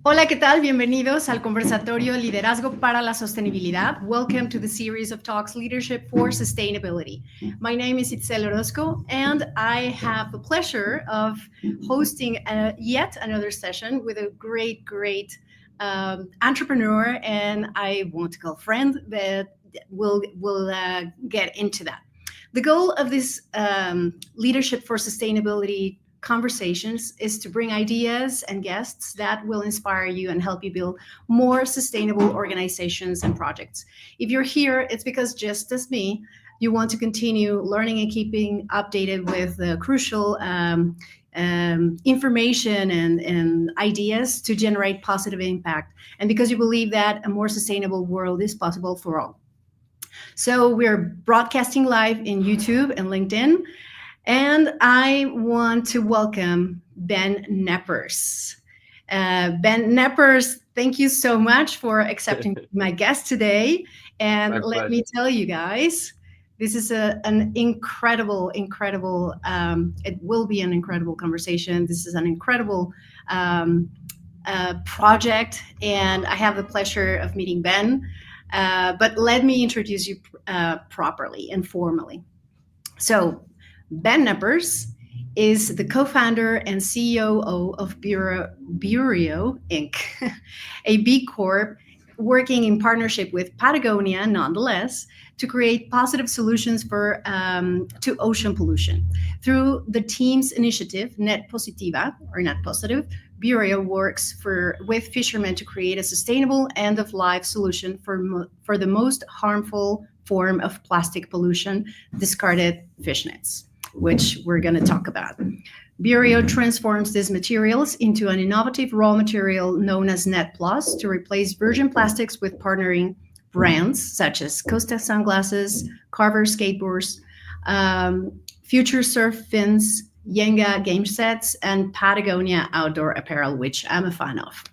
Hola, ¿qué tal? Bienvenidos al conversatorio Liderazgo para la Sostenibilidad. Welcome to the series of talks Leadership for Sustainability. My name is Itzel Orozco, and I have the pleasure of hosting yet another session with a great entrepreneur, and I want to call friend, but we'll get into that. The goal of this Leadership for Sustainability conversations is to bring ideas and guests that will inspire you and help you build more sustainable organizations and projects. If you're here, it's because just as me, you want to continue learning and keeping updated with the crucial information and ideas to generate positive impact, and because you believe that a more sustainable world is possible for all. So we're broadcasting live in YouTube and LinkedIn. And I want to welcome Ben Kneppers. Ben Kneppers, thank you so much for accepting my guest today. And let me tell you guys, this is an incredible, it will be an incredible conversation. This is an incredible project, and I have the pleasure of meeting Ben. But let me introduce you properly and formally. So, Ben Kneppers is the co-founder and CEO of Bureo Inc, a B Corp working in partnership with Patagonia, nonetheless, to create positive solutions to ocean pollution. Through the team's initiative, Net Positiva, or Net Positive, Bureo works with fishermen to create a sustainable end-of-life solution for the most harmful form of plastic pollution, discarded fish nets, which we're going to talk about. Bureo transforms these materials into an innovative raw material known as Net Plus to replace virgin plastics with partnering brands such as Costa Sunglasses, Carver Skateboards, Future Surf Fins, Yenga Game Sets, and Patagonia Outdoor Apparel, which I'm a fan of.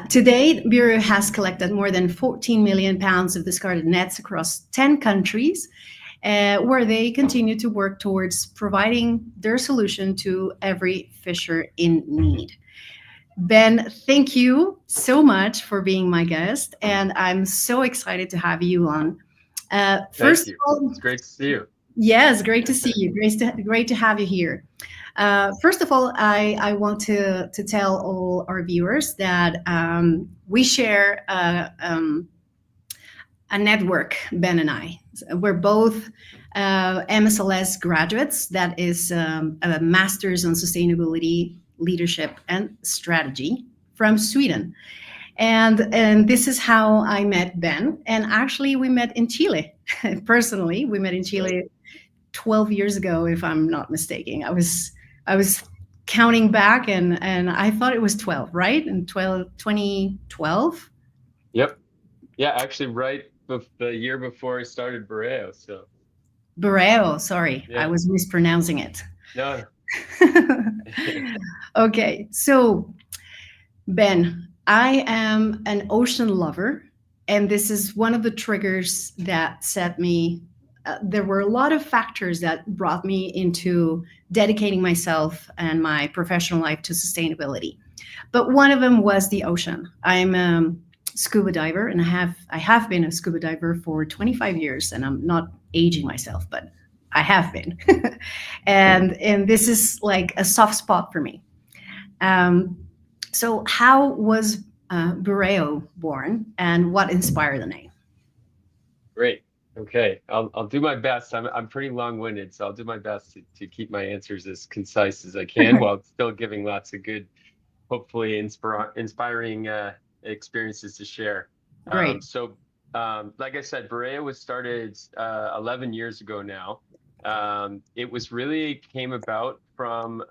To date, Bureo has collected more than 14 million pounds of discarded nets across 10 countries, where they continue to work towards providing their solution to every fisher in need. Ben, thank you so much for being my guest, and I'm so excited to have you on. First of all, it's great to see you. Yes, great to see you. Great to have you here. First of all, I want to tell all our viewers that we share a network, Ben and I. We're both MSLS graduates, that is a master's on sustainability, leadership, and strategy from Sweden. And this is how I met Ben. And actually, we met in Chile. Personally, we met in Chile 12 years ago, if I'm not mistaken. I was counting back, and I thought it was 12, right? In 2012? Yep. Yeah, actually, right the year before I started Bureo. So Bureo, sorry, yeah. I was mispronouncing it. No. Okay, so Ben, I am an ocean lover, and this is one of the triggers that set me. There were a lot of factors that brought me into dedicating myself and my professional life to sustainability. But one of them was the ocean. I'm a scuba diver, and I have been a scuba diver for 25 years, and I'm not aging myself, but I have been. and this is like a soft spot for me. So how was Bureo born, and what inspired the name? Great. Okay, I'll do my best. I'm pretty long-winded, so I'll do my best to keep my answers as concise as I can while still giving lots of good, hopefully inspiring experiences to share. Great. Like I said, Bureo was started 11 years ago now. It was really came about from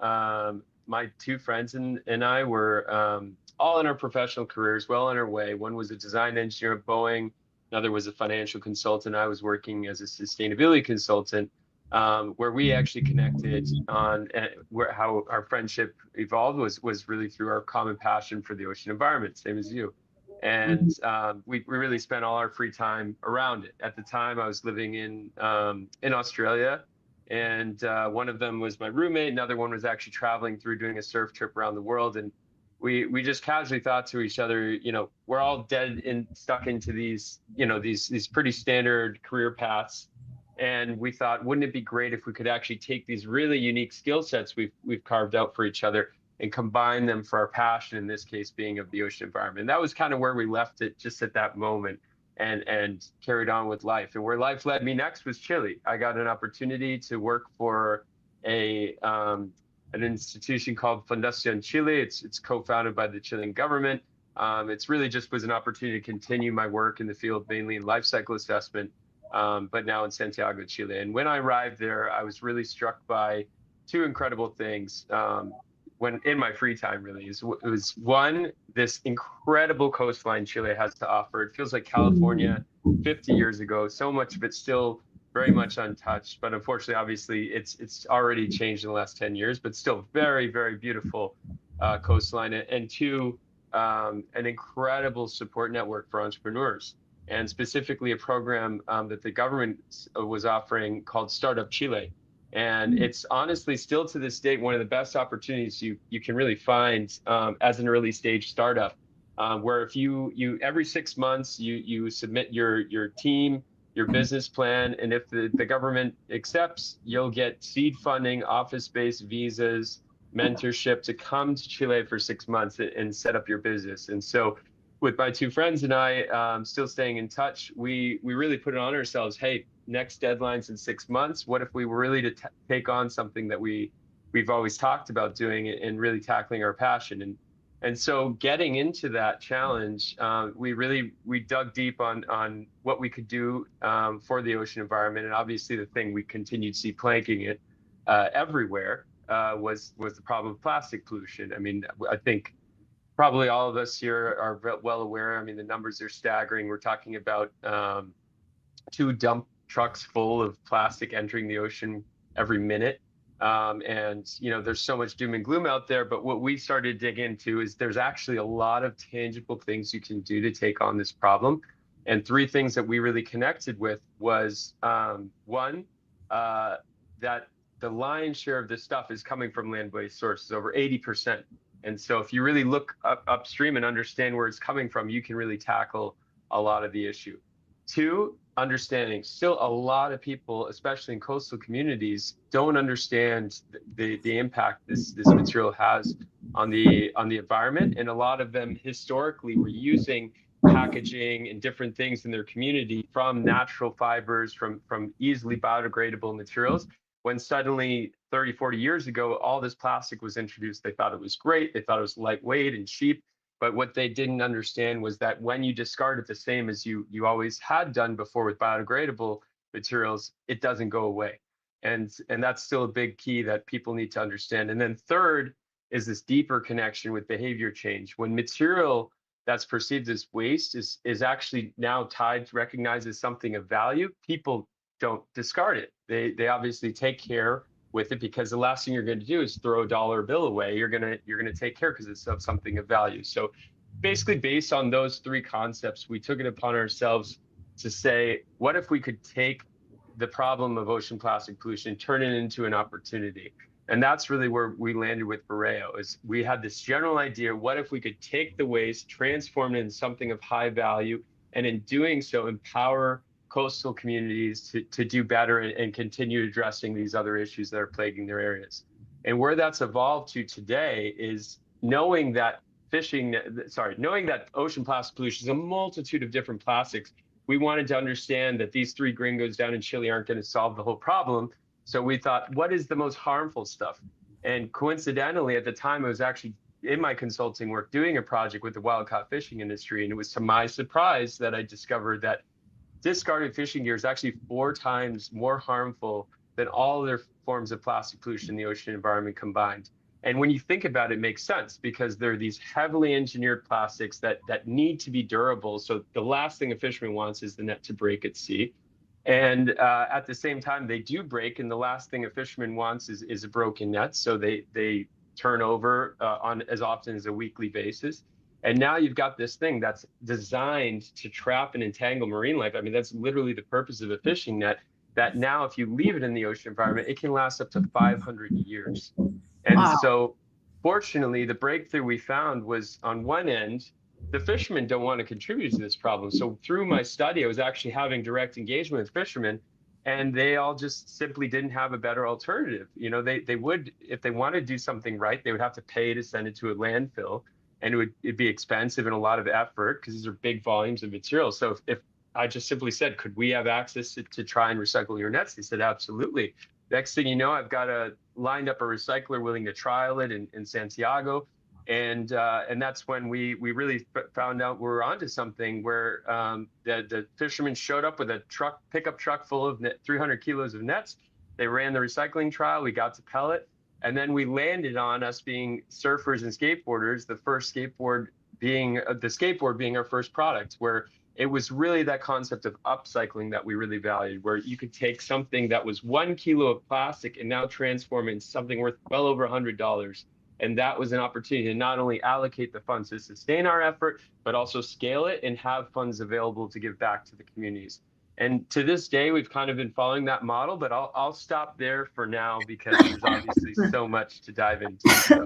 my two friends and I were all in our professional careers, well on our way. One was a design engineer at Boeing. Another was a financial consultant. I was working as a sustainability consultant, where we actually connected on how our friendship evolved was really through our common passion for the ocean environment, same as you. And we really spent all our free time around it. At the time, I was living in Australia, and one of them was my roommate. Another one was actually traveling through doing a surf trip around the world. And we just casually thought to each other, we're all dead and stuck into these, these pretty standard career paths. And we thought, wouldn't it be great if we could actually take these really unique skill sets we've carved out for each other and combine them for our passion, in this case being of the ocean environment. And that was kind of where we left it just at that moment, and carried on with life. And where life led me next was Chile. I got an opportunity to work for an institution called Fundación Chile. It's co-founded by the Chilean government. It's really just was an opportunity to continue my work in the field, mainly in life cycle assessment, but now in Santiago, Chile. And when I arrived there, I was really struck by two incredible things. When in my free time, really, it was one, this incredible coastline Chile has to offer. It feels like California 50 years ago. So much of it's still very much untouched, but unfortunately, obviously, it's already changed in the last 10 years, but still very, very beautiful coastline. And two, an incredible support network for entrepreneurs, and specifically a program that the government was offering called Startup Chile. And it's honestly still to this date one of the best opportunities you can really find as an early stage startup, where if you every 6 months you submit your team, your business plan, and if the government accepts, you'll get seed funding, office-based visas, mentorship to come to Chile for 6 months and set up your business. And so with my two friends and I still staying in touch, we really put it on ourselves. Hey, next deadline's in 6 months. What if we were really to take on something that we've always talked about doing and really tackling our passion? And so getting into that challenge, we dug deep on what we could do for the ocean environment. And obviously the thing we continued to see plaguing it everywhere was the problem of plastic pollution. I mean, I think probably all of us here are well aware. I mean, the numbers are staggering. We're talking about 2 dump trucks full of plastic entering the ocean every minute. And, there's so much doom and gloom out there. But what we started to dig into is there's actually a lot of tangible things you can do to take on this problem. And 3 things that we really connected with was one, that the lion's share of this stuff is coming from land-based sources, over 80%. And so if you really look upstream and understand where it's coming from, you can really tackle a lot of the issue. 2, understanding still a lot of people, especially in coastal communities, don't understand the impact this material has on the environment. And a lot of them historically were using packaging and different things in their community from natural fibers, from easily biodegradable materials. When suddenly 30, 40 years ago, all this plastic was introduced, they thought it was great. They thought it was lightweight and cheap. But what they didn't understand was that when you discard it the same as you always had done before with biodegradable materials, it doesn't go away. And that's still a big key that people need to understand. And then third is this deeper connection with behavior change. When material that's perceived as waste is actually now recognized as something of value, people don't discard it. They obviously take care with it, because the last thing you're going to do is throw a dollar bill away. You're going to take care because it's of something of value. So basically, based on those 3 concepts, we took it upon ourselves to say, what if we could take the problem of ocean plastic pollution, turn it into an opportunity? And that's really where we landed with Bureo. Is we had this general idea, what if we could take the waste, transform it into something of high value, and in doing so, empower coastal communities to do better and continue addressing these other issues that are plaguing their areas. And where that's evolved to today is knowing that ocean plastic pollution is a multitude of different plastics. We wanted to understand that these 3 gringos down in Chile aren't going to solve the whole problem. So we thought, what is the most harmful stuff? And coincidentally, at the time, I was actually in my consulting work doing a project with the wild caught fishing industry. And it was to my surprise that I discovered that discarded fishing gear is actually 4 times more harmful than all other forms of plastic pollution in the ocean environment combined. And when you think about it, it makes sense, because there are these heavily engineered plastics that need to be durable. So the last thing a fisherman wants is the net to break at sea. And at the same time, they do break. And the last thing a fisherman wants is a broken net. So they turn over on as often as a weekly basis. And now you've got this thing that's designed to trap and entangle marine life. I mean, that's literally the purpose of a fishing net, that now if you leave it in the ocean environment, it can last up to 500 years. And Wow. so fortunately, the breakthrough we found was on one end, the fishermen don't want to contribute to this problem. So through my study, I was actually having direct engagement with fishermen, and they all just simply didn't have a better alternative. You know, they would, if they wanted to do something right, they would have to pay to send it to a landfill, and it'd be expensive and a lot of effort because these are big volumes of material. So if I just simply said, could we have access to try and recycle your nets? They said, absolutely. Next thing you know, I've got lined up a recycler willing to trial it in Santiago. And that's when we really found out we were onto something where the fishermen showed up with a pickup truck full of 300 kilos of nets. They ran the recycling trial. We got to pellet. And then we landed on us being surfers and skateboarders, the skateboard being our first product, where it was really that concept of upcycling that we really valued, where you could take something that was 1 kilo of plastic and now transform it into something worth well over $100. And that was an opportunity to not only allocate the funds to sustain our effort, but also scale it and have funds available to give back to the communities. And to this day, we've kind of been following that model, but I'll stop there for now because there's obviously so much to dive into. So.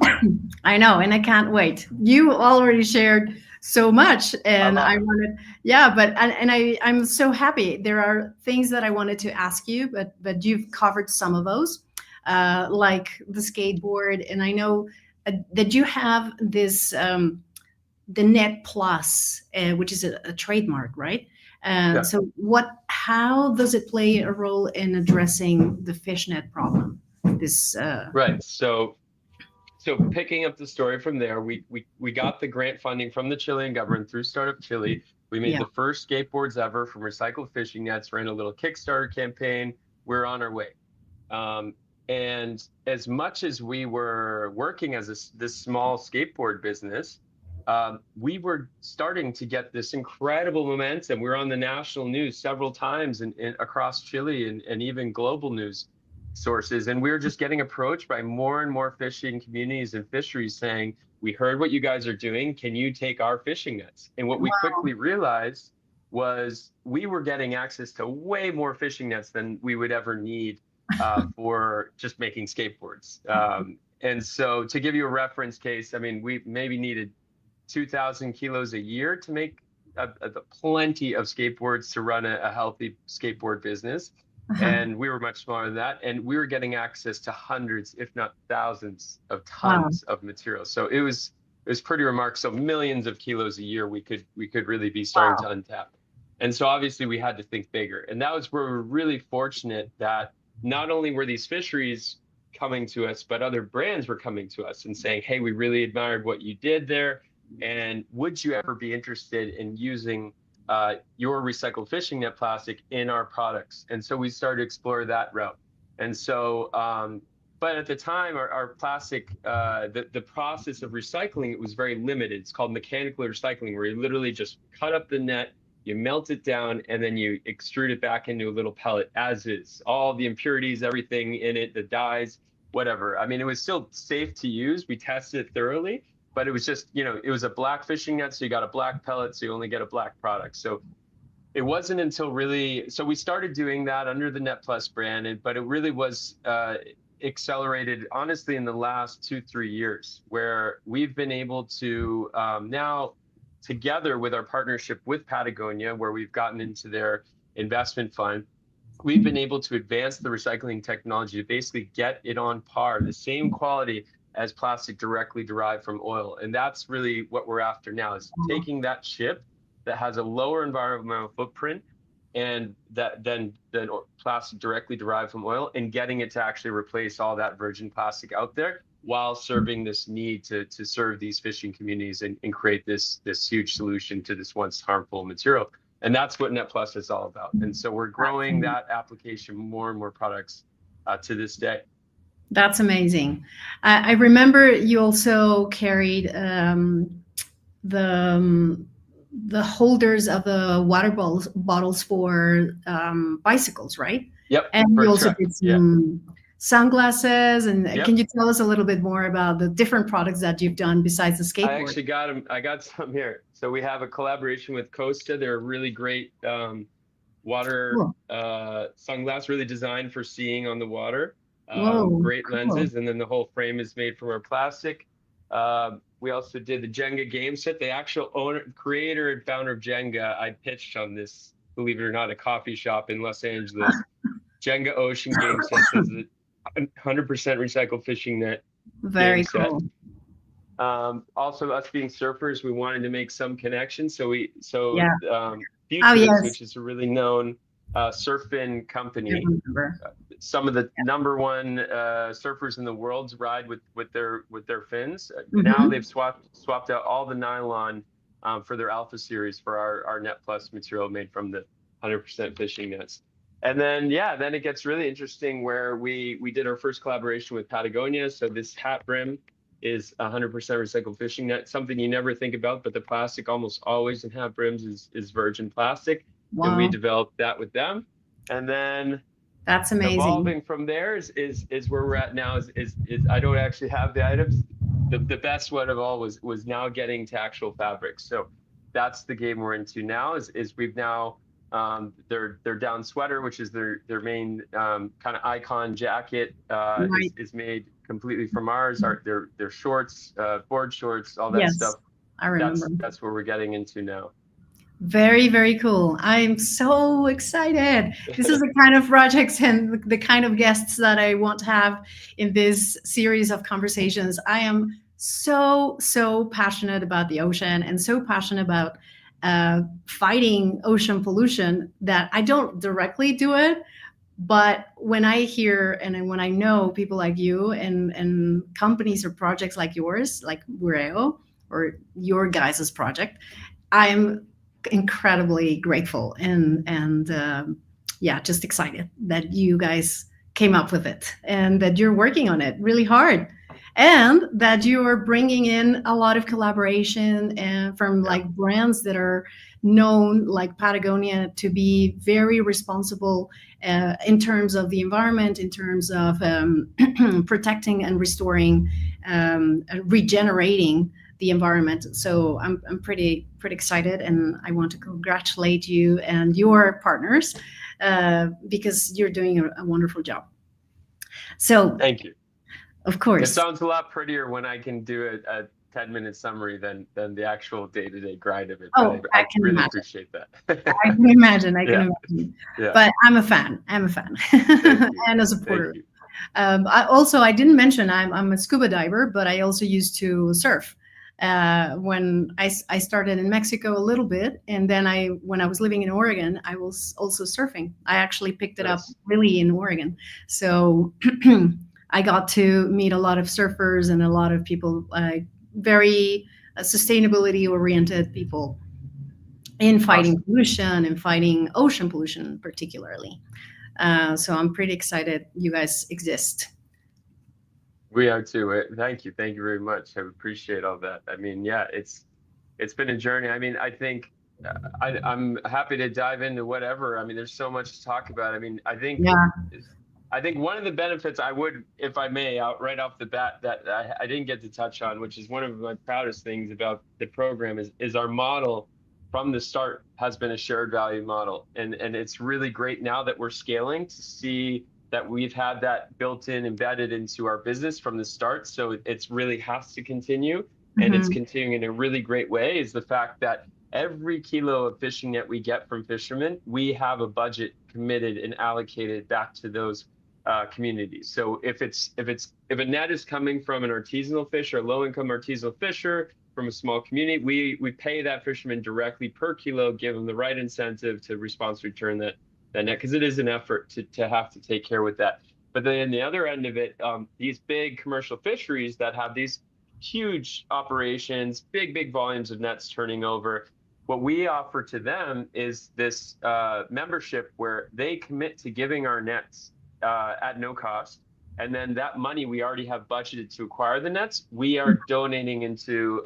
I know, and I can't wait. You already shared so much, and I wanted, but I'm so happy. There are things that I wanted to ask you, but you've covered some of those, like the skateboard, and I know that you have this the Net Plus, which is a trademark, right? So how does it play a role in addressing the fishnet problem? Right. So picking up the story from there, we got the grant funding from the Chilean government through Startup Chile. We made the first skateboards ever from recycled fishing nets, ran a little Kickstarter campaign. We're on our way. And as much as we were working as this small skateboard business, we were starting to get this incredible momentum. We were on the national news several times across Chile and even global news sources. And we were just getting approached by more and more fishing communities and fisheries saying, we heard what you guys are doing. Can you take our fishing nets? And what we quickly realized was we were getting access to way more fishing nets than we would ever need for just making skateboards. And so to give you a reference case, I mean, we maybe needed 2,000 kilos a year to make plenty of skateboards to run a healthy skateboard business. And we were much smaller than that. And we were getting access to hundreds, if not thousands of tons of material. So it was pretty remarkable. So millions of kilos a year we could really be starting to untap. And so obviously we had to think bigger. And that was where we were really fortunate that not only were these fisheries coming to us, but other brands were coming to us and saying, hey, we really admired what you did there. And would you ever be interested in using your recycled fishing net plastic in our products? And so we started to explore that route. And so, but at the time, our plastic, the process of recycling, it was very limited. It's called mechanical recycling, where you literally just cut up the net, you melt it down, and then you extrude it back into a little pellet as is. All the impurities, everything in it, the dyes, whatever. I mean, it was still safe to use. We tested it thoroughly. But it was just, it was a black fishing net, so you got a black pellet, so you only get a black product. So it wasn't until so we started doing that under the Net Plus brand, but it really was accelerated, honestly, in the last 2-3 years, where we've been able to now, together with our partnership with Patagonia, where we've gotten into their investment fund, we've been able to advance the recycling technology to basically get it on par, the same quality as plastic directly derived from oil. And that's really what we're after now, is taking that chip that has a lower environmental footprint and than plastic directly derived from oil, and getting it to actually replace all that virgin plastic out there, while serving this need to serve these fishing communities and create this huge solution to this once harmful material. And that's what Net Plus is all about. And so we're growing that application, more and more products to this day. That's amazing. I remember you also carried the holders of the water bottles for bicycles, right? Yep. And you also did some sunglasses. And can you tell us a little bit more about the different products that you've done besides the skateboard? I actually got them. I got some here. So we have a collaboration with Costa. They're a really great water sunglass, really designed for seeing on the water. Great lenses, and then the whole frame is made from our plastic. We also did the Jenga game set. The actual owner, creator, and founder of Jenga, I pitched on this, believe it or not, a coffee shop in Los Angeles. Jenga Ocean game set. So it's a 100% recycled fishing net game Very set. cool. Also, us being surfers, we wanted to make some connections. So Yeah. Futures, Yes. which is a really known surf fin I company. remember. Some of the number one surfers in the world ride with their fins. Mhm. Now they've swapped out all the nylon for their Alpha series for our Net Plus material made from the 100% fishing nets. And then then it gets really interesting where we did our first collaboration with Patagonia. So this hat brim is 100% recycled fishing net, something you never think about, but the plastic almost always in hat brims is virgin plastic. Wow. And we developed that with them. And then that's amazing. Evolving from there is where we're at now. Is I don't actually have the items. The best one of all was now getting to actual fabrics. So that's the game we're into now. Is we've now their down sweater, which is their main kind of icon jacket, Right. is made completely from ours. Their shorts, board shorts, all that Yes, stuff. I remember. That's where we're getting into now. Very, very cool. I'm so excited. This is the kind of projects and the kind of guests that I want to have in this series of conversations. I am so passionate about the ocean and so passionate about fighting ocean pollution that I don't directly do it. But when I hear and when I know people like you and companies or projects like yours, like Bureo or your guys' project, I'm incredibly grateful and just excited that you guys came up with it and that you're working on it really hard and that you're bringing in a lot of collaboration and from like brands that are known like Patagonia to be very responsible in terms of the environment, in terms of protecting and restoring, regenerating the environment. So I'm pretty excited, and I want to congratulate you and your partners because you're doing a wonderful job. So thank you. Of course, it sounds a lot prettier when I can do a 10-minute summary than the actual day-to-day grind of it. Oh, I can really appreciate that. I can imagine. I can imagine. Yeah. But I'm a fan. I'm a fan and a supporter. I didn't mention I'm a scuba diver, but I also used to surf. When I started in Mexico a little bit, and then when I was living in Oregon, I was also surfing. I actually picked it up really in Oregon. So I got to meet a lot of surfers and a lot of people, very sustainability oriented people in fighting pollution and fighting ocean pollution particularly. So I'm pretty excited you guys exist. We are too. Thank you very much. I appreciate all that. I mean, it's been a journey. I mean, I think I'm happy to dive into whatever. I mean, there's so much to talk about. I mean, I think one of the benefits I would, if I may, right off the bat, that I didn't get to touch on, which is one of my proudest things about the program, is our model from the start has been a shared value model, and it's really great now that we're scaling to see that we've had that built in, embedded into our business from the start. So it's really has to continue, and it's continuing in a really great way, is the fact that every kilo of fishing net we get from fishermen, we have a budget committed and allocated back to those communities. So if a net is coming from an artisanal fisher, a low-income artisanal fisher from a small community, we pay that fisherman directly per kilo, give them the right incentive to responsibly return that net, because it is an effort to have to take care with that. But then the other end of it, these big commercial fisheries that have these huge operations, big volumes of nets turning over, what we offer to them is this membership where they commit to giving our nets at no cost. And then that money we already have budgeted to acquire the nets, we are donating into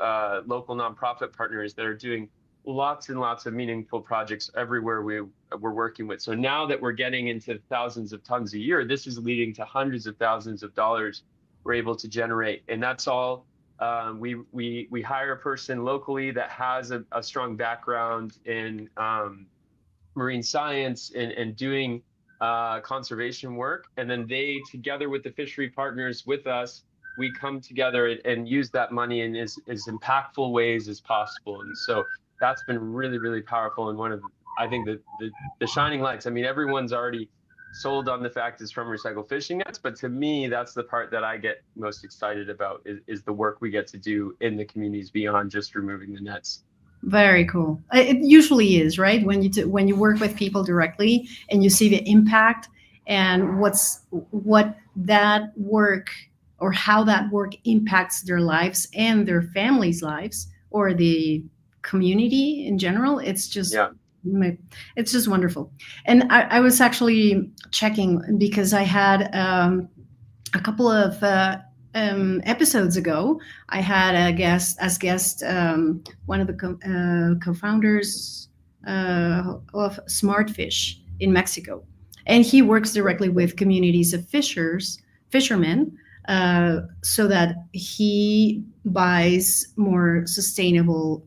local nonprofit partners that are doing lots and lots of meaningful projects everywhere we're working with. So now that we're getting into thousands of tons a year, this is leading to hundreds of thousands of dollars we're able to generate. And that's all. We hire a person locally that has a strong background in marine science and doing conservation work. And then they, together with the fishery partners with us, we come together and use that money in as impactful ways as possible. And so that's been really, really powerful. And one of, I think, the shining lights. I mean, everyone's already sold on the fact it's from recycled fishing nets, but to me, that's the part that I get most excited about is the work we get to do in the communities beyond just removing the nets. Very cool. It usually is, right? When you work with people directly and you see the impact and what that work or how that work impacts their lives and their families' lives or the community in general, it's just wonderful. And I was actually checking because I had a couple of episodes ago, I had a guest one of the co-founders of Smartfish in Mexico, and he works directly with communities of fishermen, so that he buys more sustainable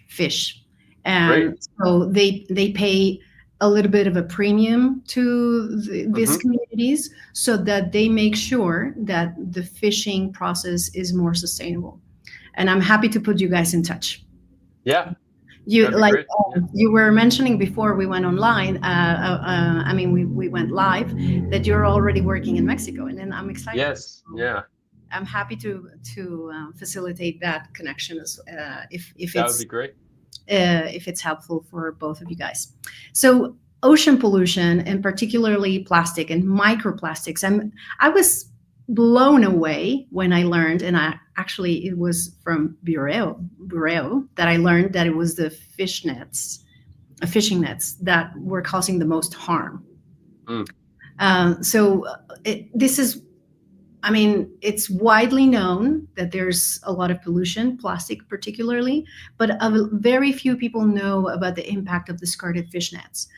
fish, and so they pay a little bit of a premium to these communities so that they make sure that the fishing process is more sustainable. And I'm happy to put you guys in touch. Yeah. You you were mentioning before we went online, I mean, we went live, that you're already working in Mexico, and then I'm excited. Yes. Yeah. I'm happy to facilitate that connection if that it's would be great. If it's helpful for both of you guys. So ocean pollution, and particularly plastic and microplastics, I was blown away when I learned, and it was from Bureo that I learned that it was the fishing nets that were causing the most harm. It's widely known that there's a lot of pollution, plastic particularly, but very few people know about the impact of discarded fish nets.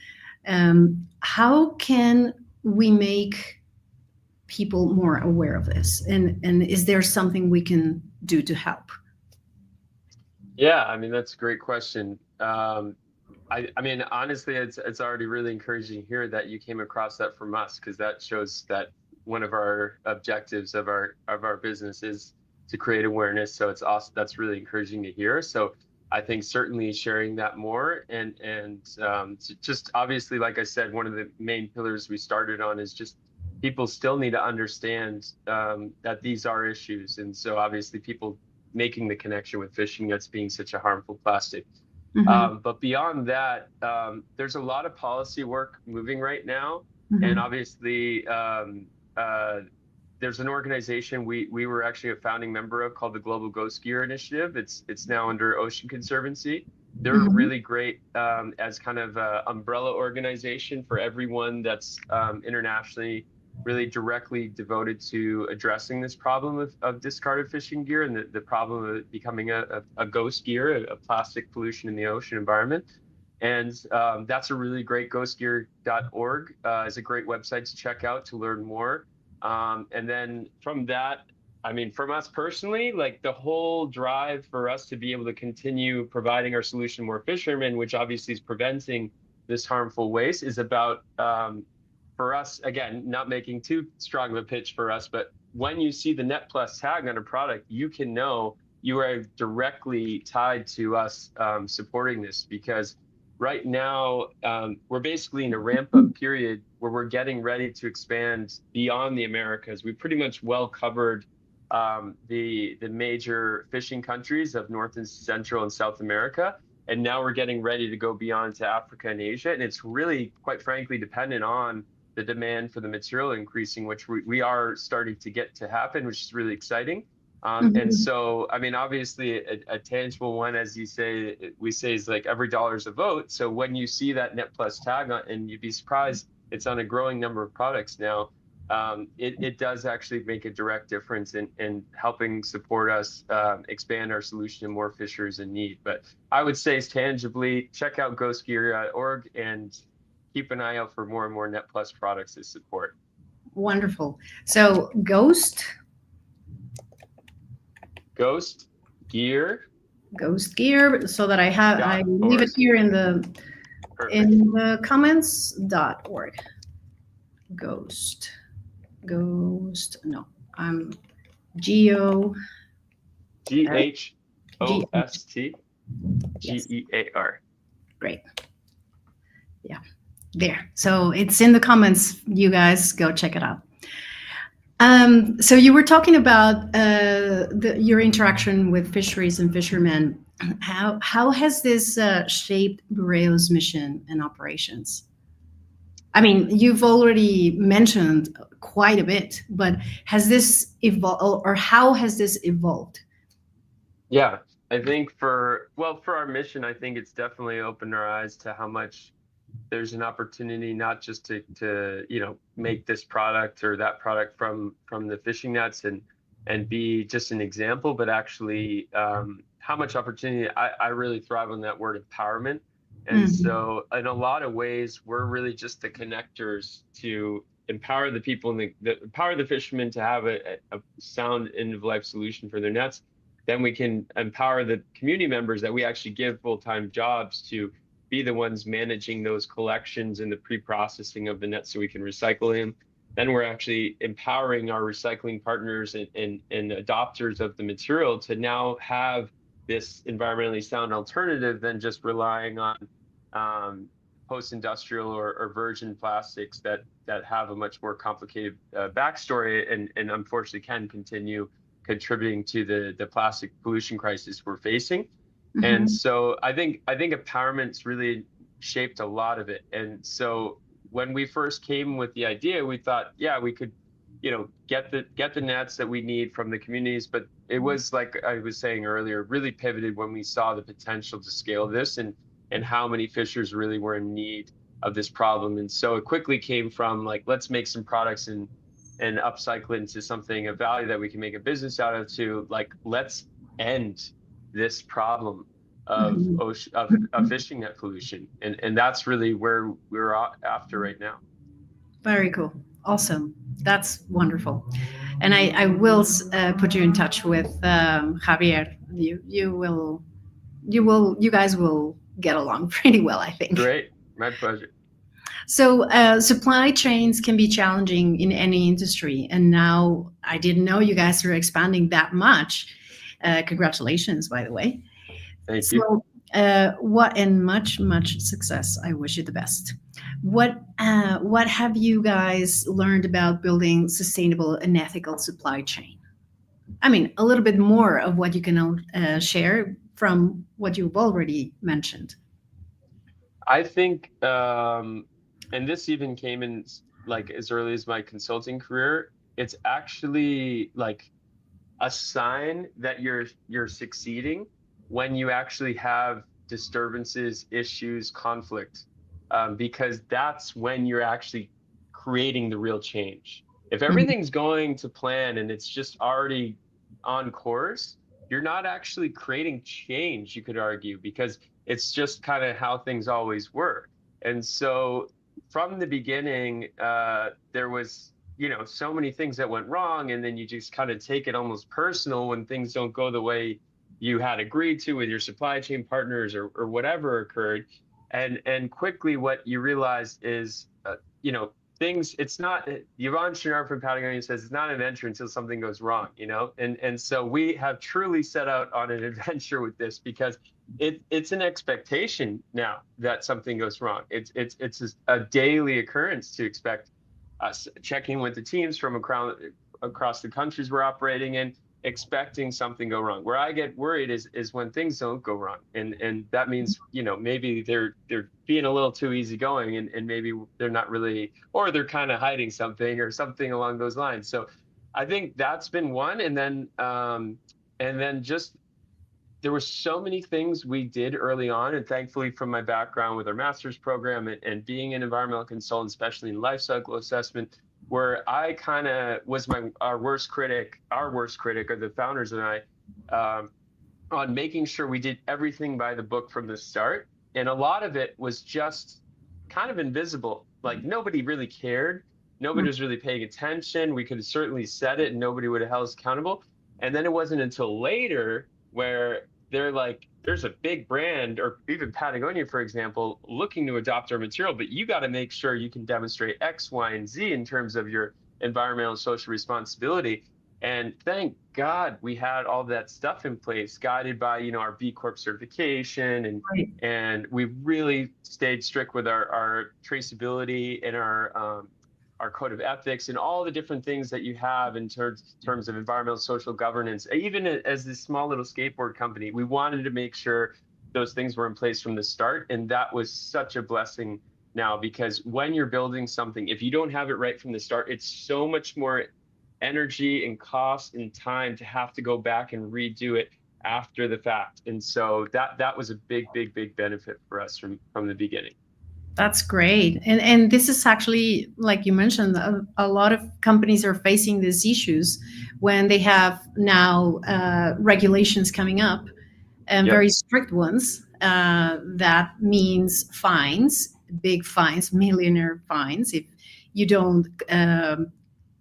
How can we make people more aware of this? And is there something we can do to help? Yeah, I mean, that's a great question. I mean, honestly, it's already really encouraging to hear that you came across that from us, because that shows that one of our objectives of our business is to create awareness. So it's awesome. That's really encouraging to hear. So I think certainly sharing that more and just obviously, like I said, one of the main pillars we started on is just people still need to understand that these are issues. And so obviously people making the connection with fishing nets being such a harmful plastic. But beyond that, there's a lot of policy work moving right now. And obviously, there's an organization we were actually a founding member of called the Global Ghost Gear Initiative. It's now under Ocean Conservancy. They're really great as kind of an umbrella organization for everyone that's internationally really directly devoted to addressing this problem of discarded fishing gear and the problem of it becoming a ghost gear, a plastic pollution in the ocean environment. And that's a really great ghostgear.org is a great website to check out to learn more. And then from that, I mean, from us personally, like the whole drive for us to be able to continue providing our solution to more fishermen, which obviously is preventing this harmful waste, is about, for us, again, not making too strong of a pitch for us, but when you see the Net Plus tag on a product, you can know you are directly tied to us supporting this, because right now, we're basically in a ramp-up period where we're getting ready to expand beyond the Americas. We pretty much well covered the major fishing countries of North and Central and South America, and now we're getting ready to go beyond to Africa and Asia. And it's really, quite frankly, dependent on the demand for the material increasing, which we are starting to get to happen, which is really exciting. And so, I mean, obviously a tangible one, as you say, we say is like every dollar is a vote. So when you see that Net Plus tag on, and you'd be surprised, it's on a growing number of products now, it does actually make a direct difference in helping support us expand our solution to more fishers in need. But I would say tangibly, check out ghostgear.org and keep an eye out for more and more Net Plus products to support. Wonderful. So Ghost Gear, so that I leave it here in the comments.org. Ghost. No, I'm Geo G. Yes, GHOSTGEAR. great. Yeah, there. So it's in the comments. You guys go check it out. So you were talking about your interaction with fisheries and fishermen. How has this shaped Bureo's mission and operations? I mean, you've already mentioned quite a bit, but has this evolved, or how has this evolved? Yeah, I think for our mission, I think it's definitely opened our eyes to how much there's an opportunity not just to make this product or that product from the fishing nets and be just an example, but actually how much opportunity. I really thrive on that word empowerment. And Mhm. so in a lot of ways, we're really just the connectors to empower the people and empower the fishermen to have a sound end of life solution for their nets. Then we can empower the community members that we actually give full-time jobs to be the ones managing those collections and the pre-processing of the nets so we can recycle them. Then we're actually empowering our recycling partners and adopters of the material to now have this environmentally sound alternative than just relying on post-industrial or virgin plastics that have a much more complicated backstory and unfortunately can continue contributing to the plastic pollution crisis we're facing. And Mhm. so I think empowerment's really shaped a lot of it. And so when we first came with the idea, we thought, yeah, we could, get the nets that we need from the communities. But it was like I was saying earlier, really pivoted when we saw the potential to scale this and how many fishers really were in need of this problem. And so it quickly came from like, let's make some products and upcycle it into something of value that we can make a business out of to like, let's end this problem of Mhm. ocean of fishing net pollution, and that's really where we're after right now. Very cool. Awesome. That's wonderful. And I will put you in touch with Javier. You guys will get along pretty well, I think. Great, my pleasure. So supply chains can be challenging in any industry, and now I didn't know you guys are expanding that much. Congratulations, by the way. Thank you. So, what and much success. I wish you the best. What have you guys learned about building sustainable and ethical supply chain? I mean, a little bit more of what you can share from what you've already mentioned. I think and this even came in like as early as my consulting career. It's actually like a sign that you're succeeding when you actually have disturbances, issues, conflict, because that's when you're actually creating the real change. If Mhm. everything's going to plan and it's just already on course, you're not actually creating change, you could argue, because it's just kind of how things always were. And so from the beginning, there was so many things that went wrong, and then you just kind of take it almost personal when things don't go the way you had agreed to with your supply chain partners or whatever occurred. And quickly what you realize is things, it's not, Yvonne Chouinard from Patagonia says it's not an adventure until something goes wrong, and so we have truly set out on an adventure with this because it's an expectation now that something goes wrong. It's a daily occurrence to expect us checking with the teams from across the countries we're operating in, expecting something go wrong. Where I get worried is when things don't go wrong, and that means maybe they're being a little too easygoing, and maybe they're not really, or they're kind of hiding something or something along those lines. So I think that's been one, and then just there were so many things we did early on, and thankfully from my background with our master's program and being an environmental consultant, especially in life cycle assessment, where I kind of was our worst critic, or the founders and I, on making sure we did everything by the book from the start. And a lot of it was just kind of invisible. Like nobody really cared. Nobody was really paying attention. We could have certainly said it and nobody would have held us accountable. And then it wasn't until later where they're like, there's a big brand, or even Patagonia, for example, looking to adopt our material, but you got to make sure you can demonstrate X, Y, and Z in terms of your environmental and social responsibility. And thank God we had all that stuff in place, guided by, our B Corp certification, Right. and we really stayed strict with our traceability and our code of ethics and all the different things that you have in terms of environmental social governance. Even as this small little skateboard company, we wanted to make sure those things were in place from the start. And that was such a blessing now, because when you're building something, if you don't have it right from the start, it's so much more energy and cost and time to have to go back and redo it after the fact. And so that was a big benefit for us from the beginning. That's great. And this is actually, like you mentioned, a lot of companies are facing these issues when they have now regulations coming up, and Yep. very strict ones. That means fines, big fines, millionaire fines, if you don't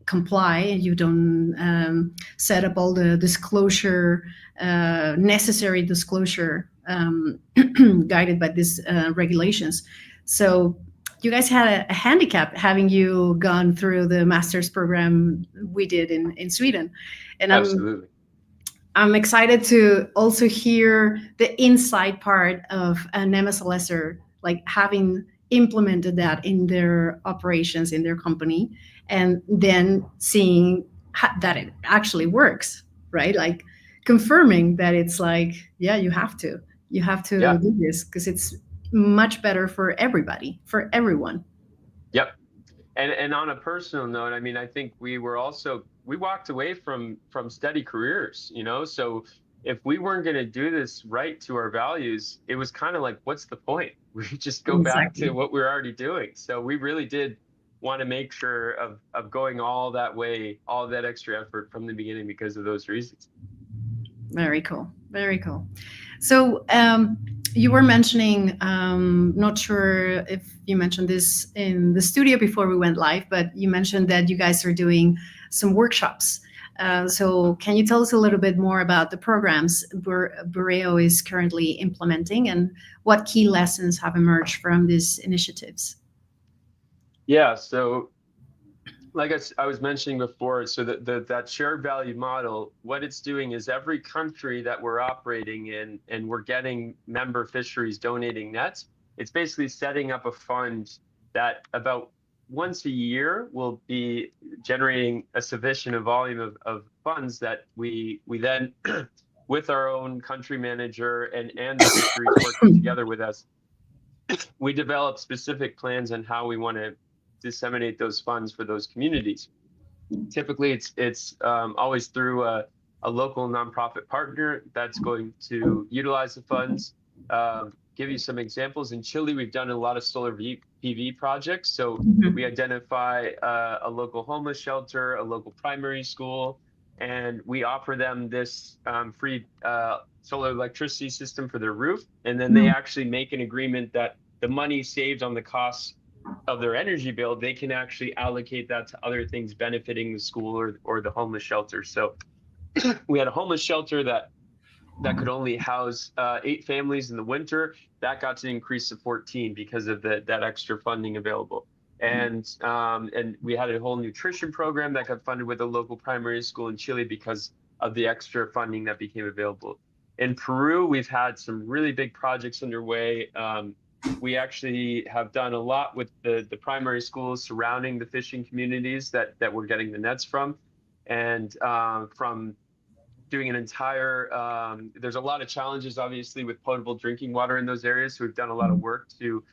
comply and you don't set up all the disclosure, necessary disclosure, guided by these regulations. So you guys had a handicap having you gone through the master's program we did in Sweden. And Absolutely. I'm excited to also hear the inside part of an MSLSer, like having implemented that in their operations in their company, and then seeing that it actually works, right? Like confirming that it's like, yeah, you have to Yeah. do this because it's much better for everybody, for everyone. Yep. And on a personal note, I mean, I think we walked away from steady careers, so if we weren't going to do this right to our values, it was kind of like, what's the point? We just go back to Exactly. what we're already doing. So we really did want to make sure of going all that way, all that extra effort from the beginning because of those reasons. Very cool. Very cool. So you were mentioning, not sure if you mentioned this in the studio before we went live, but you mentioned that you guys are doing some workshops. So can you tell us a little bit more about the programs Bureo is currently implementing, and what key lessons have emerged from these initiatives? Yeah. So like I was mentioning before, so that shared value model, what it's doing is every country that we're operating in and we're getting member fisheries donating nets, it's basically setting up a fund that about once a year will be generating a sufficient volume of funds that we then with our own country manager and the fisheries working together with us, we develop specific plans on how we want to disseminate those funds for those communities. Typically, it's always through a local nonprofit partner that's going to utilize the funds. Give you some examples. In Chile, we've done a lot of solar PV projects. So we Mhm. identify a local homeless shelter, a local primary school, and we offer them this free solar electricity system for their roof. And then they Mhm. actually make an agreement that the money saved on the costs of their energy bill, they can actually allocate that to other things benefiting the school or the homeless shelter. So we had a homeless shelter that could only house 8 families in the winter. That got to increase to 14 because of that extra funding available. And we had a whole nutrition program that got funded with a local primary school in Chile because of the extra funding that became available. In Peru, we've had some really big projects underway. We actually have done a lot with the primary schools surrounding the fishing communities that we're getting the nets from, and from doing an entire there's a lot of challenges obviously with potable drinking water in those areas, so we've done a lot of work to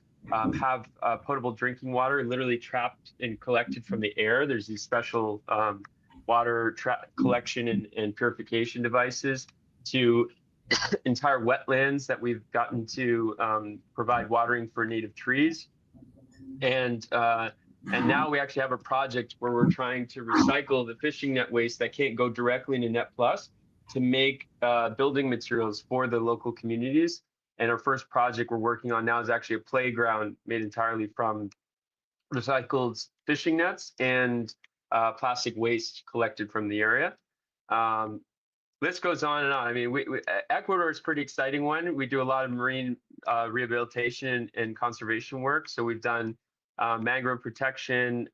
have potable drinking water literally trapped and collected from the air. There's these special water collection and purification devices to entire wetlands that we've gotten to provide watering for native trees. And now we actually have a project where we're trying to recycle the fishing net waste that can't go directly into Net Plus to make building materials for the local communities. And our first project we're working on now is actually a playground made entirely from recycled fishing nets and plastic waste collected from the area. Um, List goes on and on. I mean, Ecuador is a pretty exciting one. We do a lot of marine rehabilitation and conservation work. So we've done mangrove protection.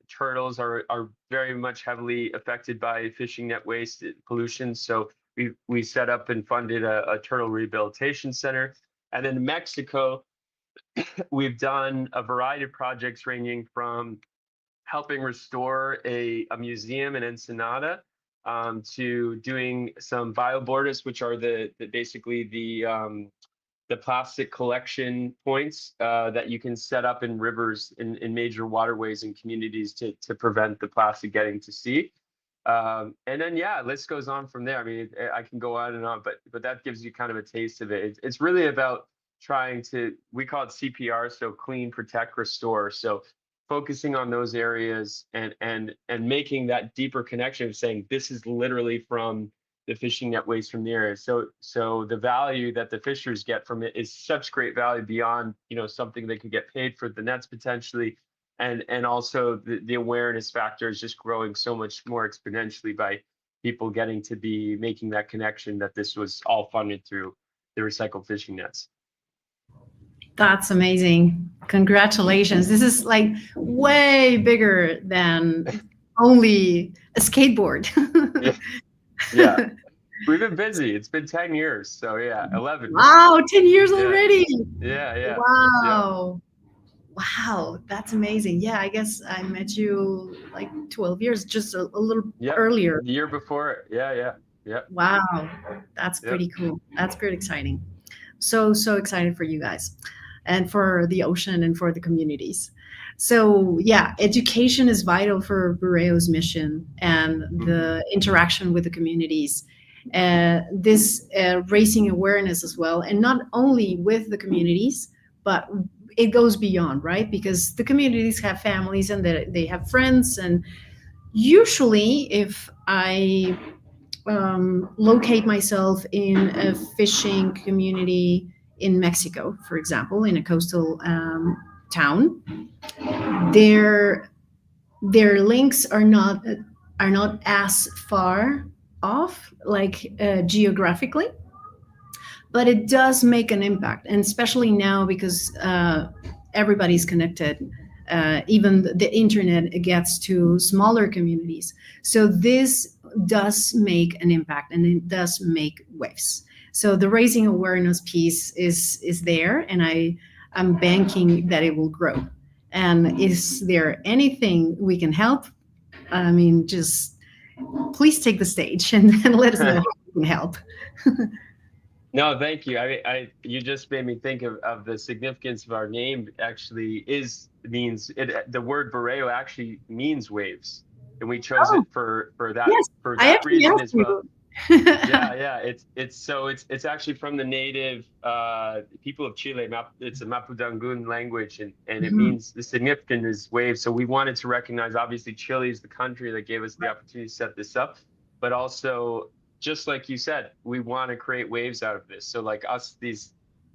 Turtles are very much heavily affected by fishing net waste pollution. So we set up and funded a turtle rehabilitation center. And in Mexico, we've done a variety of projects ranging from helping restore a museum in Ensenada, to doing some biobordas, which are basically the plastic collection points that you can set up in rivers in major waterways and communities to prevent the plastic getting to sea. And then yeah, list goes on from there. I mean, I can go on and on, but that gives you kind of a taste of it. It's really about trying to, we call it CPR, so clean, protect, restore. So focusing on those areas and making that deeper connection of saying this is literally from the fishing net waste from the area. So the value that the fishers get from it is such great value beyond, something they could get paid for the nets potentially. And also the awareness factor is just growing so much more exponentially by people getting to be making that connection that this was all funded through the recycled fishing nets. That's amazing. Congratulations. This is like way bigger than only a skateboard. Yeah. We've been busy. It's been 10 years. So yeah, 11. Wow, 10 years already. Yeah. Wow. Wow, that's amazing. Yeah, I guess I met you like 12 years, just a little earlier. The year before. Yeah. Wow, that's pretty cool. That's pretty exciting. So excited for you guys and for the ocean and for the communities. So yeah, education is vital for Bureo's mission and the interaction with the communities. This raising awareness as well, and not only with the communities, but it goes beyond, right? Because the communities have families and they have friends. And usually if I locate myself in a fishing community in Mexico, for example, in a coastal town, their links are not as far off, like geographically, but it does make an impact, and especially now because everybody's connected. Even the internet gets to smaller communities, so this does make an impact, and it does make waves. So the raising awareness piece is there, and I'm banking that it will grow. And is there anything we can help? I mean, just please take the stage and let us know how we can help. No, thank you. You just made me think of the significance of our name. Actually, means it. The word Bureo actually means waves, and we chose it for that reason as well. Yeah. It's actually from the native people of Chile. It's a Mapudungun language, and it means the significance is waves. So we wanted to recognize, obviously, Chile is the country that gave us the opportunity to set this up, but also, just like you said, we want to create waves out of this. So like us,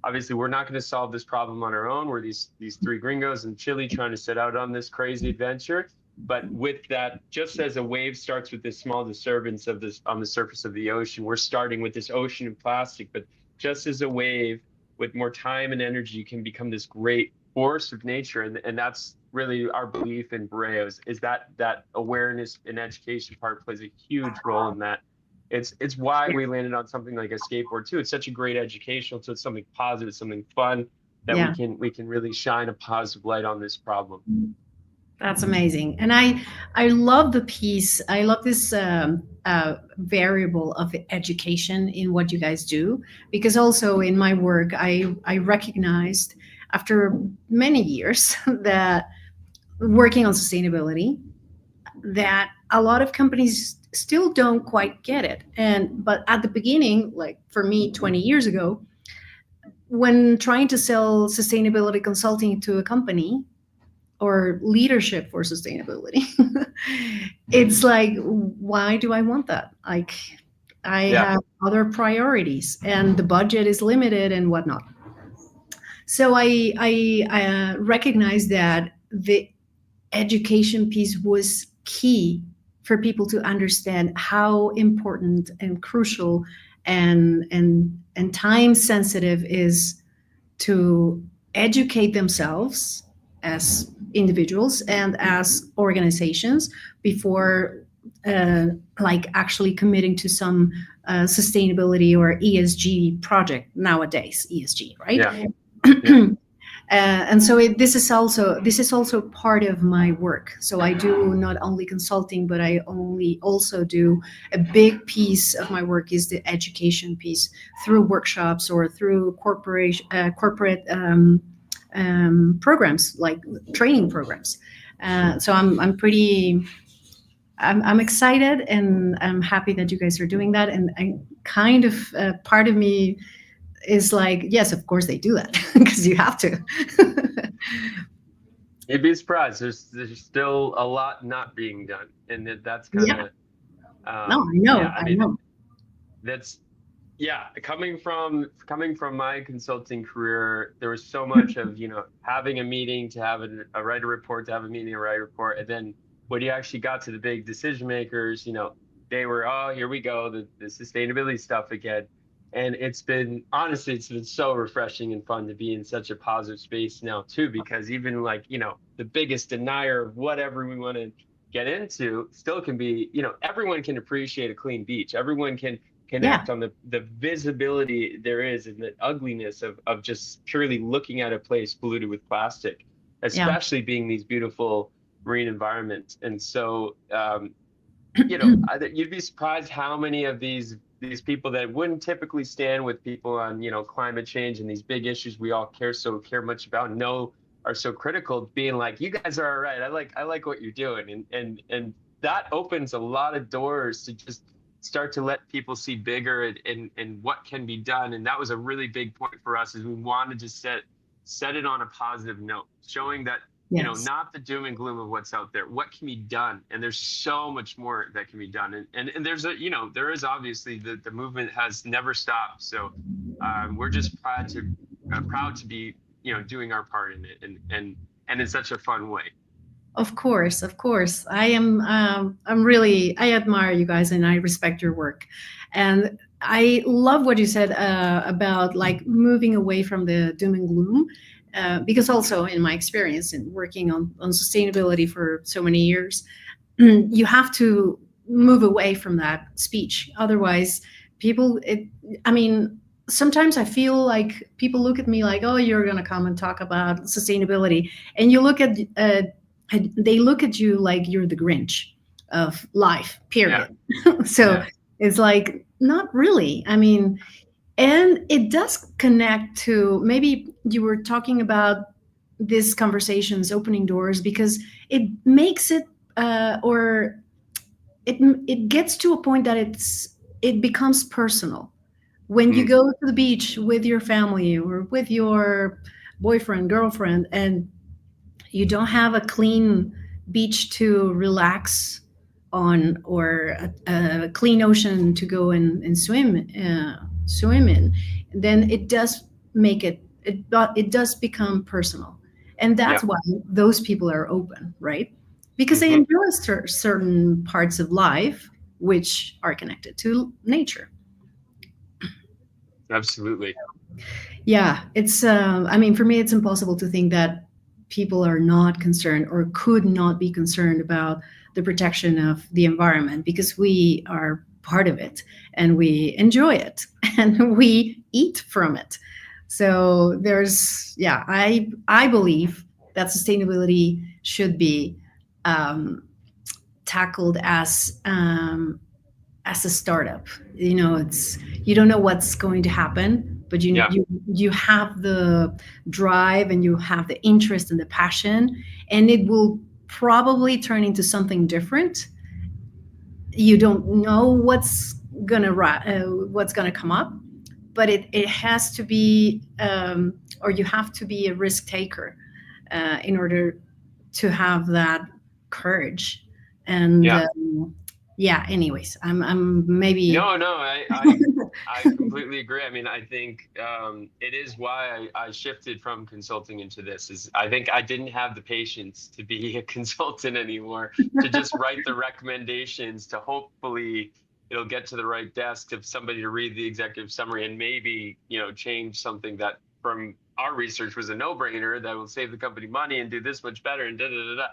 obviously we're not going to solve this problem on our own. We're these three gringos in Chile trying to set out on this crazy adventure. But with that, just as a wave starts with this small disturbance of this on the surface of the ocean, we're starting with this ocean of plastic. But just as a wave with more time and energy can become this great force of nature. And that's really our belief in Bureo is that awareness and education part plays a huge role in that. It's why we landed on something like a skateboard too. It's such a great educational, so it's something positive, something fun that we can really shine a positive light on this problem. That's amazing. And I love the piece. I love this variable of education in what you guys do, because also in my work, I recognized after many years that working on sustainability, that a lot of companies still don't quite get it. But at the beginning, like for me 20 years ago, when trying to sell sustainability consulting to a company or leadership for sustainability, it's like, why do I want that? Like, I have other priorities and the budget is limited and whatnot. So I recognize that the education piece was key for people to understand how important and crucial and time sensitive is to educate themselves as individuals and as organizations before like actually committing to some sustainability or ESG project nowadays. ESG, right? Yeah. Yeah. And so this is also part of my work. So I do not only consulting, but I only also do a big piece of my work is the education piece through workshops or through corporate programs like training programs. So I'm excited and I'm happy that you guys are doing that. And I kind of part of me is like, yes, of course they do that because you have to. You'd be surprised. There's still a lot not being done, and that's kind Yeah. of No, I know. yeah. I I mean, know. that's yeah. Coming from my consulting career, there was so much of having a meeting to have a write a report, to have a meeting to write a report, and then when you actually got to the big decision makers, they were, oh, here we go, the sustainability stuff again. And honestly, it's been so refreshing and fun to be in such a positive space now too, because even like, the biggest denier of whatever we want to get into still can be, everyone can appreciate a clean beach. Everyone can Yeah. connect on the visibility there is and the ugliness of just purely looking at a place polluted with plastic, Yeah. especially being these beautiful marine environments. And so, you'd be surprised how many of these people that wouldn't typically stand with people on climate change and these big issues we all care much about, know are so critical, being like, you guys are all right. I like what you're doing, and that opens a lot of doors to just start to let people see bigger and what can be done. And that was a really big point for us, is we wanted to set it on a positive note, showing that Yes. not the doom and gloom of what's out there, what can be done. And there's so much more that can be done. And there's there is obviously the movement has never stopped. So we're just proud to be, doing our part in it and in such a fun way. Of course, of course. I'm really, I admire you guys and I respect your work. And I love what you said about like moving away from the doom and gloom. Because also in my experience in working on sustainability for so many years, you have to move away from that speech. Otherwise, I mean, sometimes I feel like people look at me like, oh, you're going to come and talk about sustainability. And they look at you like you're the Grinch of life, period. Yeah. So yeah. It's like, not really. I mean, and it does connect to maybe you were talking about these conversations opening doors because it makes it or it gets to a point that it becomes personal when you go to the beach with your family or with your boyfriend, girlfriend, and you don't have a clean beach to relax on or a clean ocean to go and swim in, then it does make it does become personal, and that's why those people are open, right? Because they enjoy certain parts of life which are connected to nature. Absolutely. Yeah, it's I mean, for me it's impossible to think that people are not concerned or could not be concerned about the protection of the environment, because we are part of it and we enjoy it and we eat from it. So I believe that sustainability should be tackled as a startup. You don't know what's going to happen, but you have the drive and you have the interest and the passion, and it will probably turn into something different. You don't know what's gonna come up, but it has to be, or you have to be a risk taker in order to have that courage. And anyways, I'm maybe no, I completely agree. I mean, I think it is why I shifted from consulting into this. Is I think I didn't have the patience to be a consultant anymore, to just write the recommendations, to hopefully it'll get to the right desk of somebody to read the executive summary and maybe change something that from our research was a no-brainer that will save the company money and do this much better and da da da da.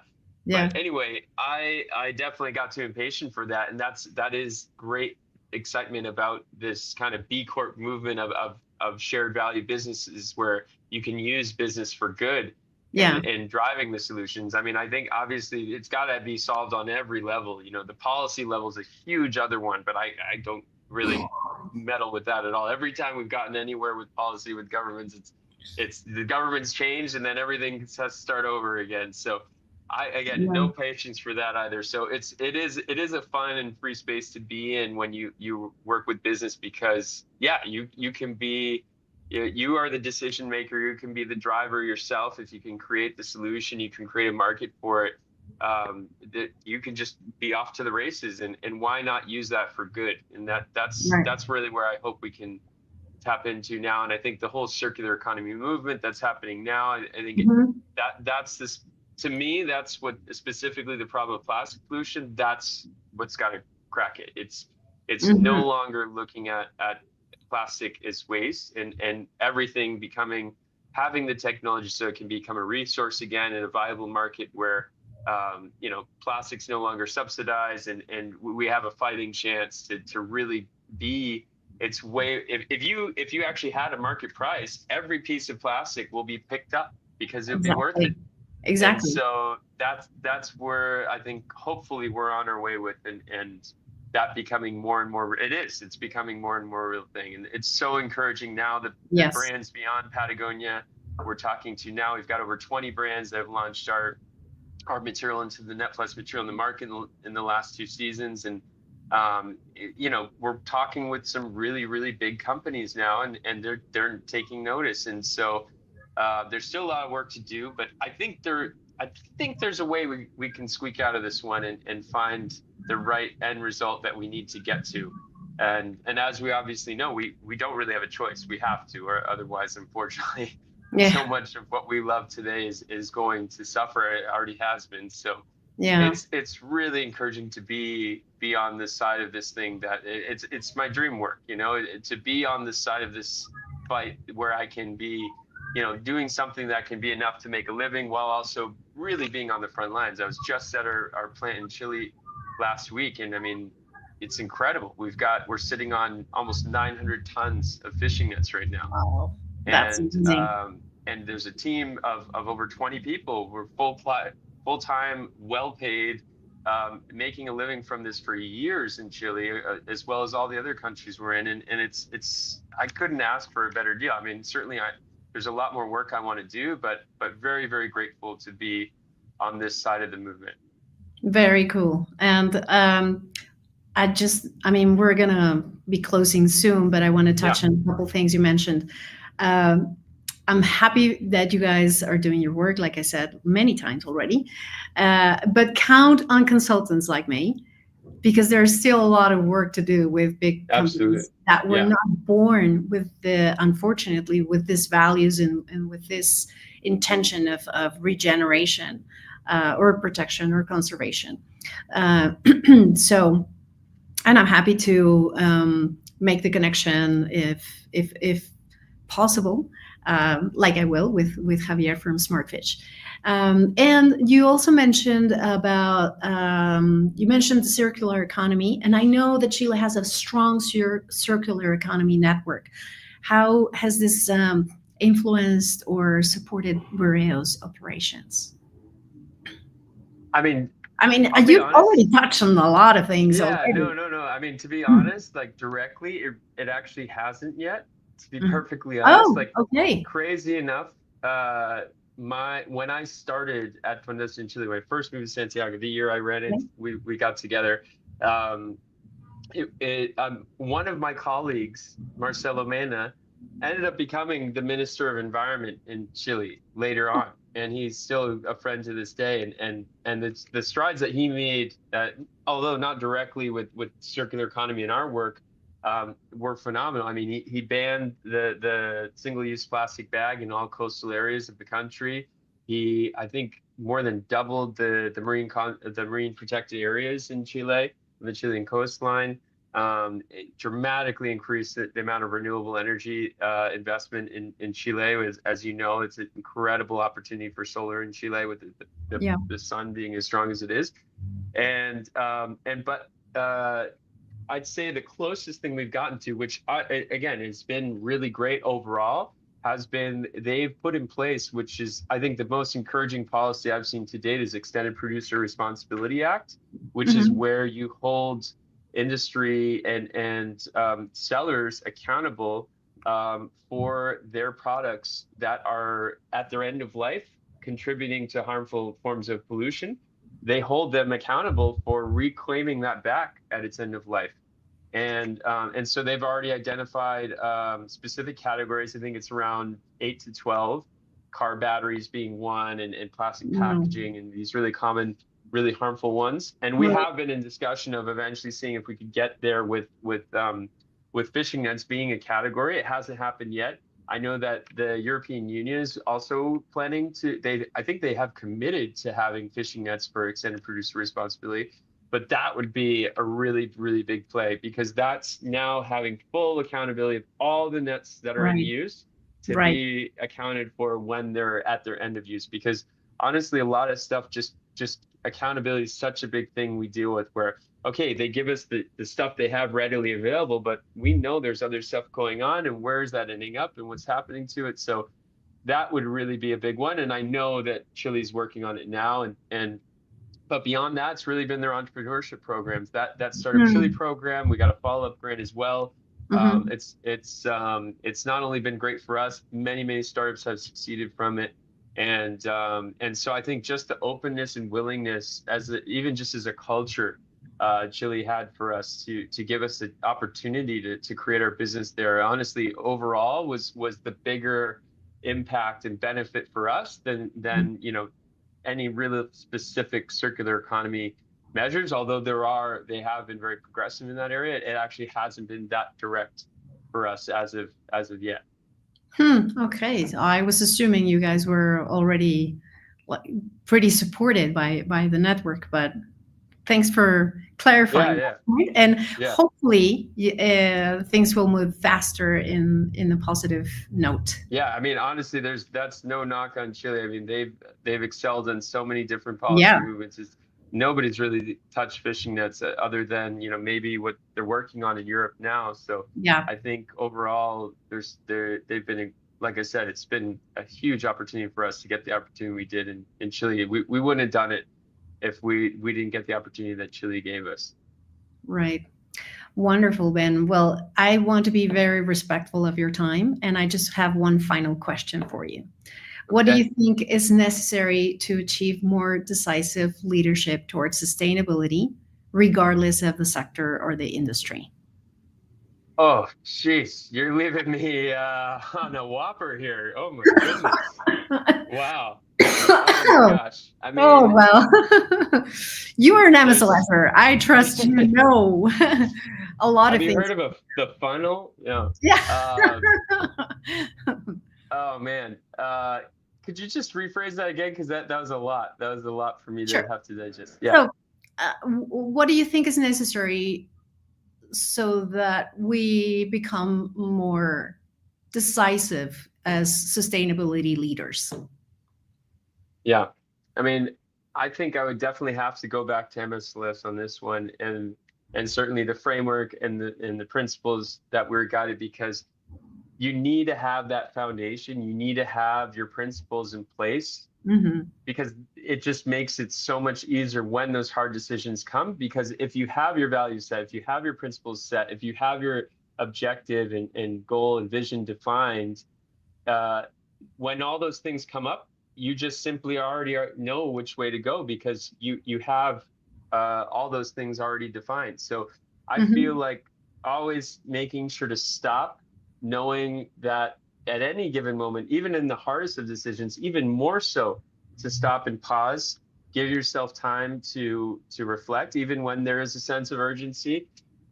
Yeah. But anyway, I definitely got too impatient for that, and that is great excitement about this kind of B Corp movement of shared value businesses where you can use business for good Yeah. and driving the solutions. I mean, I think obviously it's got to be solved on every level. You know, the policy level is a huge other one, but I don't really meddle with that at all. Every time we've gotten anywhere with policy with governments, it's the government's changed and then everything has to start over again. So again, Yeah. no patience for that either. So it is a fun and free space to be in when you work with business, because yeah, you can be, you are the decision maker. You can be the driver yourself. If you can create the solution, you can create a market for it. That you can just be off to the races, and why not use that for good? And Right. that's really where I hope we can tap into now. And I think the whole circular economy movement that's happening now, I think that's this, to me, that's what specifically the problem of plastic pollution, that's what's got to crack it. It's no longer looking at plastic as waste, and everything becoming, having the technology so it can become a resource again in a viable market where plastic's no longer subsidized, and we have a fighting chance to really be its way. If you actually had a market price, every piece of plastic will be picked up because it would be worth it. And Exactly. so that's where I think hopefully we're on our way with, and that becoming more and more, it's becoming more and more a real thing. And it's so encouraging now that the Yes. brands beyond Patagonia we're talking to now, we've got over 20 brands that have launched our material into the Net Plus material in the market in the last 2 seasons. And we're talking with some really, really big companies now, and they're taking notice. And so there's still a lot of work to do, but I think there's a way we can squeak out of this one and find the right end result that we need to get to. And as we obviously know, we don't really have a choice. We have to, or otherwise, unfortunately, Yeah. so much of what we love today is going to suffer. It already has been. So Yeah. it's really encouraging to be on this side of this thing, that it's my dream work, to be on this side of this fight where I can be, doing something that can be enough to make a living while also really being on the front lines. I was just at our plant in Chile last week, and I mean, it's incredible. We're sitting on almost 900 tons of fishing nets right now. Wow. That's And amazing. there's a team of over 20 people. We're full time, well paid, making a living from this for years in Chile, as well as all the other countries we're in. And it's I couldn't ask for a better deal. I mean, certainly there's a lot more work I want to do, but very, very grateful to be on this side of the movement. Very cool. And we're gonna be closing soon, but I want to touch on a couple things you mentioned. I'm happy that you guys are doing your work, like I said many times already, but count on consultants like me, because there's still a lot of work to do with big companies that were not born with unfortunately, with these values and with this intention of regeneration or protection or conservation. So, and I'm happy to make the connection if possible, like I will with Javier from Smartfish. And you also mentioned about you mentioned the circular economy, and I know that Chile has a strong circular economy network. How has this influenced or supported Bureo's operations? I mean, you've already touched on a lot of things already. No. I mean, to be honest, like directly, it actually hasn't yet. To be perfectly honest, okay. Crazy enough, when I started at Fundación in Chile, when I first moved to Santiago, the year I ran it, we got together. One of my colleagues, Marcelo Mena, ended up becoming the Minister of Environment in Chile later on, and he's still a friend to this day. And the strides that he made, although not directly with circular economy in our work, were phenomenal. I mean, he banned the single-use plastic bag in all coastal areas of the country. He, I think, more than doubled the marine protected areas in Chile, the Chilean coastline. it dramatically increased the amount of renewable energy investment in Chile. As you know, it's an incredible opportunity for solar in Chile with Yeah. the sun being as strong as it is. But I'd say the closest thing we've gotten to, which again has been really great overall, has been they've put in place, which is I think the most encouraging policy I've seen to date, is Extended Producer Responsibility Act, which is Hmm. where you hold industry and sellers accountable for their products that are at their end of life, contributing to harmful forms of pollution. They hold them accountable for reclaiming that back at its end of life. And so they've already identified specific categories. I think it's around 8 to 12, car batteries being one, and plastic packaging, and these really common, really harmful ones. And we Right. have been in discussion of eventually seeing if we could get there with fishing nets being a category. It hasn't happened yet. I know that the European Union is also planning to, I think they have committed to having fishing nets for extended producer responsibility, but that would be a really, really big play, because that's now having full accountability of all the nets that are in Right. use to Right. be accounted for when they're at their end of use. Because honestly, a lot of stuff, just accountability is such a big thing we deal with, where okay, they give us the stuff they have readily available, but we know there's other stuff going on, and where is that ending up and what's happening to it. So that would really be a big one. And I know that Chile's working on it now. But beyond that, it's really been their entrepreneurship programs. That Startup Chile Mm-hmm. program, we got a follow-up grant as well. It's not only been great for us, many startups have succeeded from it. And so I think just the openness and willingness, even just as a culture, Chile had for us to give us the opportunity to create our business there, honestly, overall was the bigger impact and benefit for us than any really specific circular economy measures. Although they have been very progressive in that area, it actually hasn't been that direct for us as of yet. Okay. So I was assuming you guys were already like pretty supported by the network, but thanks for clarifying Yeah, that yeah, point. And yeah. hopefully, things will move faster in a positive note. Yeah, I mean, honestly, that's no knock on Chile. I mean, they've excelled in so many different policy Yeah. movements. Nobody's really touched fishing nets other than maybe what they're working on in Europe now. So Yeah. I think overall, they've been, like I said, it's been a huge opportunity for us to get the opportunity we did in Chile. We wouldn't have done it if we didn't get the opportunity that Chile gave us. Right. Wonderful, Ben. Well, I want to be very respectful of your time, and I just have one final question for you. What do Okay. you think is necessary to achieve more decisive leadership towards sustainability, regardless of the sector or the industry? Oh, jeez, you're leaving me on a whopper here. Oh my goodness. Wow. Oh my gosh. I Oh, mean, well, you are an there's. MSLSer. I trust you know a lot Have of you things. heard of the funnel? Yeah. Yeah. Uh, oh man. Could you just rephrase that again? Because that was a lot. That was a lot for me to Sure. have to digest. Yeah. So, what do you think is necessary so that we become more decisive as sustainability leaders? Yeah. I mean, I think I would definitely have to go back to MSLS on this one, and certainly the framework and the principles that we're guided, because you need to have that foundation. You need to have your principles in place, Hmm. because it just makes it so much easier when those hard decisions come. Because if you have your values set, if you have your principles set, if you have your objective and goal and vision defined, uh, when all those things come up, you just simply already know which way to go, because you have all those things already defined. So I feel Hmm. like always making sure to stop, knowing that at any given moment, even in the hardest of decisions, even more so, to stop and pause, give yourself time to reflect, even when there is a sense of urgency.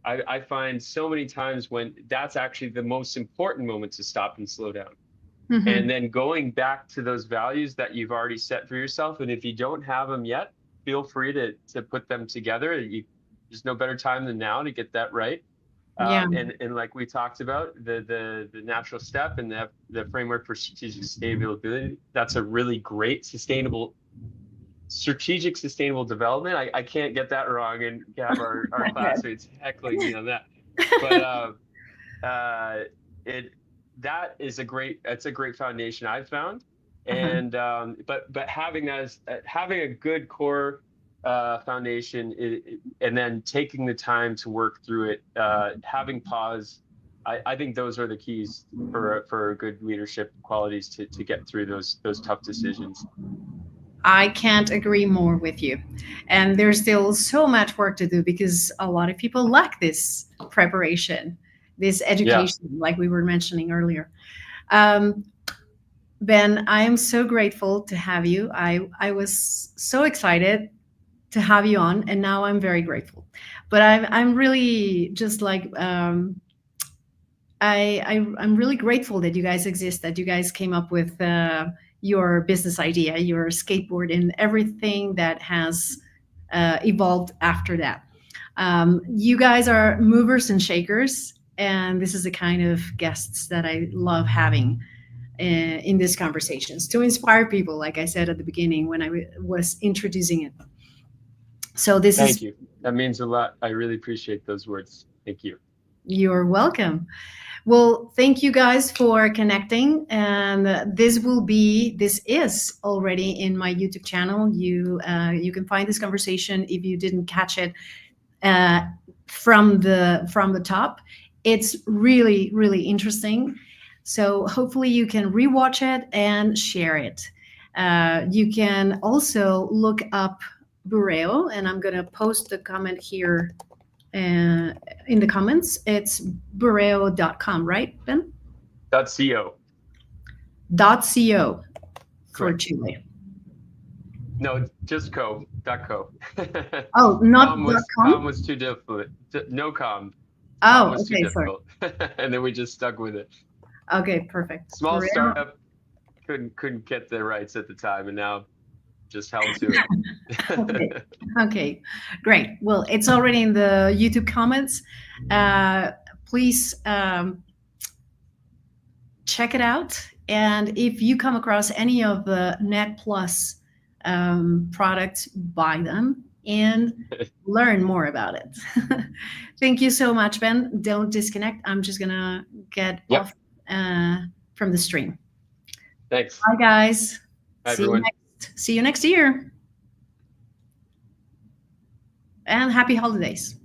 I find so many times when that's actually the most important moment to stop and slow down, and Hmm. then going back to those values that you've already set for yourself. And if you don't have them yet, feel free to put them together. There's no better time than now to get that right. Yeah. And like we talked about, the natural step and the framework for strategic sustainability, that's a really great strategic sustainable development. I can't get that wrong and have our classmates heckling me on that. But it that is it's a great foundation I've found. Uh-huh. And but having that as having a good core foundation, and then taking the time to work through it, having pause. I think those are the keys for good leadership qualities to get through those tough decisions. I can't agree more with you. And there's still so much work to do because a lot of people lack this preparation, this Yeah. education, like we were mentioning earlier. Um, Ben, I am so grateful to have you. I was so excited to have you on, and now I'm very grateful. But I'm really just like I'm really grateful that you guys exist, that you guys came up with your business idea, your skateboard, and everything that has evolved after that. You guys are movers and shakers, and this is the kind of guests that I love having in these conversations to inspire people, like I said at the beginning when I was introducing it. So this Thank is, you. That means a lot. I really appreciate those words. Thank you. you're welcome. Well, thank you guys for connecting. And this is already in my YouTube channel. You can find this conversation if you didn't catch it uh, from the top. It's really, really interesting. So hopefully you can rewatch it and share it. You can also look up Bureo, and I'm going to post the comment here in the comments. It's bureo.com, right, Ben? .co. .co for Correct. Chile. No, just co. .co. Oh, not com .com? was too difficult. No com. Com Oh, was too okay, sorry. difficult. And then we just stuck with it. Okay, perfect. Small Bureo. startup, couldn't get the rights at the time, and now just held to it. Okay. Okay, great. Well, it's already in the YouTube comments. Please check it out. And if you come across any of the Net Plus products, buy them and learn more about it. Thank you so much, Ben. Don't disconnect. I'm just going to get off from the stream. Thanks. Bye, guys. Bye, everyone. See you next year. And happy holidays.